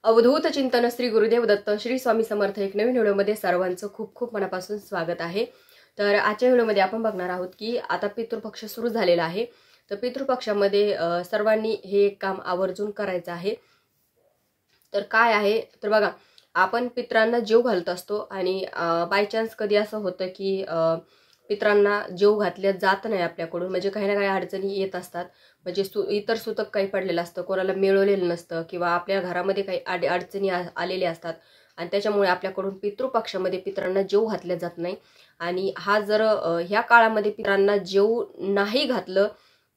अवधूत चिंतन श्री गुरुदेव दत्त श्री स्वामी समर्थ एक नवीन व्हिडिओमध्ये सर्वांचं खूप खूप मनापासून स्वागत आहे। तर आजच्या व्हिडिओमध्ये आपण बघणार आहोत की आता पितृपक्ष सुरू झालेला आहे। तर पितृपक्षामध्ये सर्वांनी हे एक काम आवर्जून करायचं आहे। तर काय आहे तर बघा, आपण पितरांना जेव घालत असतो आणि बाय चान्स कधी असं होतं की पितरांना जेव घातल्या जात नाही आपल्याकडून, म्हणजे काही ना काही अडचणी येत असतात। म्हणजे इतर सुतक काही पडलेलं असतं, कोणाला मिळवलेलं नसतं किंवा आपल्या घरामध्ये काही अडचणी आलेल्या असतात आणि त्याच्यामुळे आपल्याकडून पितृपक्षामध्ये पितरांना जेव घातल्या जात नाही। आणि हा जर ह्या काळामध्ये पितरांना जेव नाही घातलं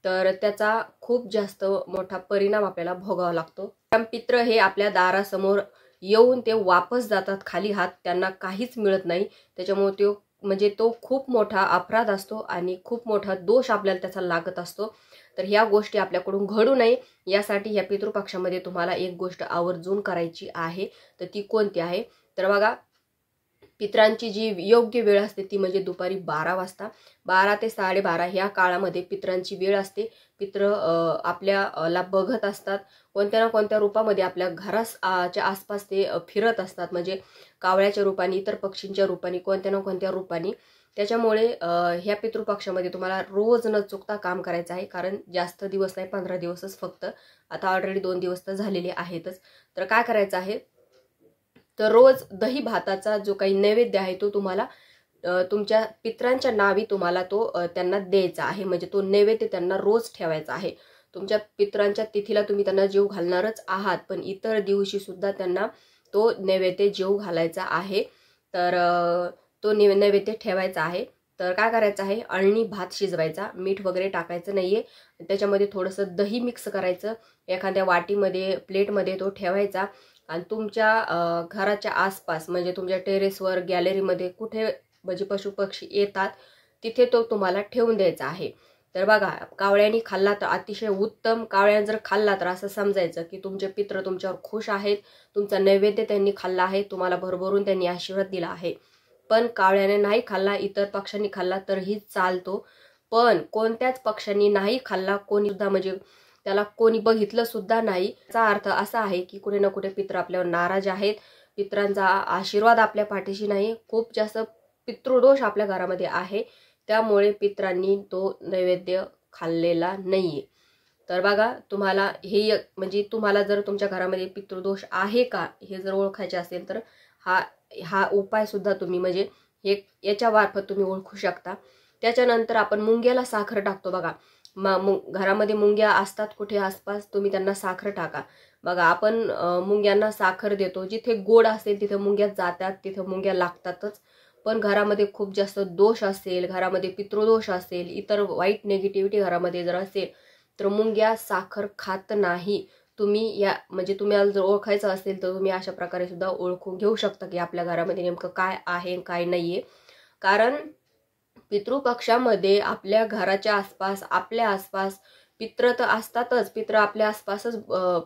तर त्याचा खूप जास्त मोठा परिणाम आपल्याला भोगावा लागतो। पित्र हे आपल्या दारासमोर येऊन ते वापस जातात खाली हात, त्यांना काहीच मिळत नाही। त्याच्यामुळे तो खूप मोठा अपराध असतो आणि खूप मोठा दोष आपल्याला त्याचा लागत असतो। तर ह्या गोष्टी आपल्याकडून घडू नये यासाठी ह्या पितृपक्षामध्ये तुम्हाला एक गोष्ट आवर्जून करायची आहे। तर ती कोणती आहे तर बघा, पितरांची जी योग्य वेळ असते ती म्हणजे दुपारी 12 वाजता, 12 ते 12:30 ह्या काळामध्ये पितरांची वेळ असते। पित्र आपल्याला बघत असतात, कोणत्या ना कोणत्या रूपामध्ये आपल्या घराच्या आसपास ते फिरत असतात, म्हणजे कावळ्याच्या रूपाने, इतर पक्षींच्या रूपाने, कोणत्या ना कोणत्या रूपाने। त्याच्यामुळे ह्या पितृपक्षामध्ये तुम्हाला रोज न चुकता काम करायचं आहे, कारण जास्त दिवस नाही, 15 दिवसच फक्त, आता ऑलरेडी 2 दिवस तर झालेले आहेतच। तर काय करायचं आहे तर रोज दही भाताचा जो काही नैवेद्य आहे तो तुम्हाला तुमच्या पितरांच्या नावी तुम्हाला तो त्यांना द्यायचा आहे, म्हणजे तो नैवेद्य त्यांना रोज ठेवायचा आहे। तुमच्या पितरांच्या तिथीला तुम्ही त्यांना जेव घालणारच आहात, पण इतर दिवशी सुद्धा त्यांना तो नैवेद्य जेव घालायचा आहे। तर तो नैवेद्य ठेवायचा आहे। तर काय करायचं आहे, अळणी भात शिजवायचा, मीठ वगैरे टाकायचं नाहीये, त्याच्यामध्ये थोडंसं दही मिक्स करायचं, एखाद्या वाटीमध्ये प्लेटमध्ये तो ठेवायचा आणि तुमच्या घराच्या आसपास, म्हणजे तुमच्या टेरेसवर, गॅलरीमध्ये, कुठे म्हणजे पशु पक्षी येतात तिथे तो तुम्हाला ठेवून द्यायचा आहे। तर बघा, कावळ्यांनी खाल्ला तर अतिशय उत्तम, कावळ्याने जर खाल्ला तर असं समजायचं की तुमचे पित्र तुमच्यावर खुश आहेत, तुमचा नैवेद्य त्यांनी खाल्ला आहे, तुम्हाला भरभरून त्यांनी आशीर्वाद दिला आहे। पण कावळ्याने नाही खाल्ला, इतर पक्ष्यांनी खाल्ला तरीही चालतो, पण कोणत्याच पक्ष्यांनी नाही खाल्ला, कोणी सुद्धा म्हणजे त्याला कोणी बघितलं सुद्धा नाही, याचा अर्थ असा आहे की कुठे ना कुठे पित्र आपल्यावर नाराज आहेत, पितरांचा आशीर्वाद आपल्या पाठीशी नाही, खूप जास्त पितृदोष आपल्या घरामध्ये आहे, त्यामुळे पितरांनी तो नैवेद्य खाल्लेला नाहीये। तर बघा, तुम्हाला हे म्हणजे तुम्हाला जर तुमच्या घरामध्ये पितृदोष आहे का हे जर ओळखायचे असेल तर हा उपाय सुद्धा तुम्ही म्हणजे हे याच्या मार्फत तुम्ही ओळखू शकता। त्याच्यानंतर आपण मुंग्याला साखर टाकतो बघा, घरामध्ये मुंग्या असतात कुठे आसपास, तुम्ही त्यांना साखर टाका। बघा, आपण मुंग्यांना साखर देतो, जिथे गोड असेल तिथे मुंग्या जातात, तिथे मुंग्या लागतातच। पण घरामध्ये खूप जास्त दोष असेल, घरामध्ये पितृदोष असेल, इतर वाईट नेगेटिव्हिटी घरामध्ये जर असेल तर मुंग्या साखर खात नाही। तुम्ही म्हणजे तुम्हाला जर ओळखायचं असेल तर तुम्ही अशा प्रकारे सुद्धा ओळखून घेऊ शकता की आपल्या घरामध्ये नेमकं काय आहे काय नाहीये। कारण पितृपक्षामध्ये आपल्या घराच्या आसपास, आपल्या आसपास पित्र तर असतातच, पित्र आपल्या आसपासच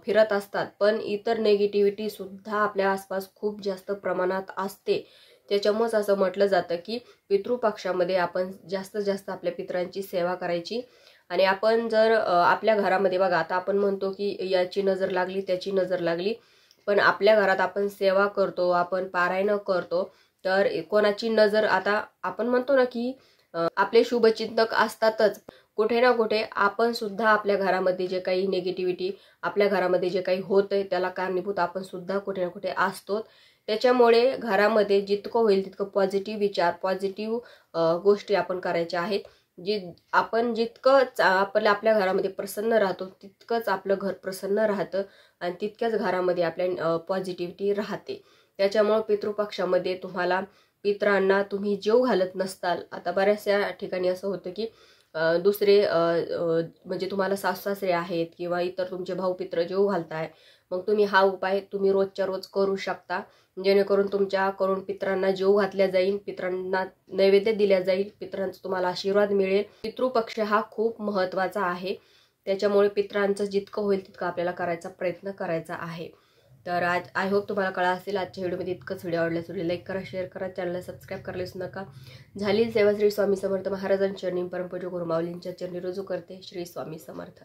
फिरत असतात, पण इतर नेगेटिव्हिटी सुद्धा आपल्या आसपास खूप जास्त प्रमाणात असते। त्याच्यामुळेच असं म्हटलं जातं की पितृपक्षामध्ये आपण जास्तीत जास्त आपल्या पितरांची सेवा करायची। आणि आपण जर आपल्या घरामध्ये बघा, आता आपण म्हणतो की याची नजर लागली, त्याची नजर लागली, पण आपल्या घरात आपण सेवा करतो, आपण पारायण करतो, तर कोणाची नजर, आता आपण म्हणतो ना की आपले शुभचिंतक असतातच, कुठे ना कुठे आपण सुद्धा आपल्या घरामध्ये जे काही निगेटिव्हिटी, आपल्या घरामध्ये जे काही होतंय त्याला कारणीभूत आपण सुद्धा कुठे ना कुठे असतो। त्याच्यामुळे घरामध्ये जितकं होईल तितकं पॉझिटिव्ह विचार, पॉझिटिव्ह गोष्टी आपण करायच्या आहेत। आपण जितकं आपल्या घरामध्ये प्रसन्न राहतो तितकंच आपलं घर प्रसन्न राहतं आणि तितक्याच घरामध्ये आपल्या पॉझिटिव्हिटी राहते। त्याच्यामुळे पितृपक्षामध्ये तुम्हाला पितरांना तुम्ही जेव घालत नसताल, आता बऱ्याचशा ठिकाणी असं होतं की दुसरे म्हणजे तुम्हाला सासू-सासरे आहेत किंवा इतर तुमचे भाऊ-पित्र जेव घालताय, मग तुम्ही हा उपाय तुम्ही रोजच्या रोज करू शकता, जेणेकरून तुमच्याकडून पितरांना जेव घातल्या जाईल, पितरांना नैवेद्य दिल्या जाईल, पितरांचा तुम्हाला आशीर्वाद मिळेल। पितृपक्ष हा खूप महत्त्वाचा आहे, त्याच्यामुळे पितरांचं जितकं होईल तितकं आपल्याला करायचा प्रयत्न करायचा आहे। तर आज आय होप तुम्हाला कळलं असेल। आजच्या व्हिडिओमध्ये इतकंच। व्हिडिओ आवडल्यास व्हिडिओ लाईक करा, शेअर करा, चॅनलला सबस्क्राईब करायला विसरू नका। झाली सेवा श्री स्वामी समर्थ महाराजांच्या चरणी, परमपूज्य गुरु माऊलींच्या चरणी रुजू करते। श्री स्वामी समर्थ।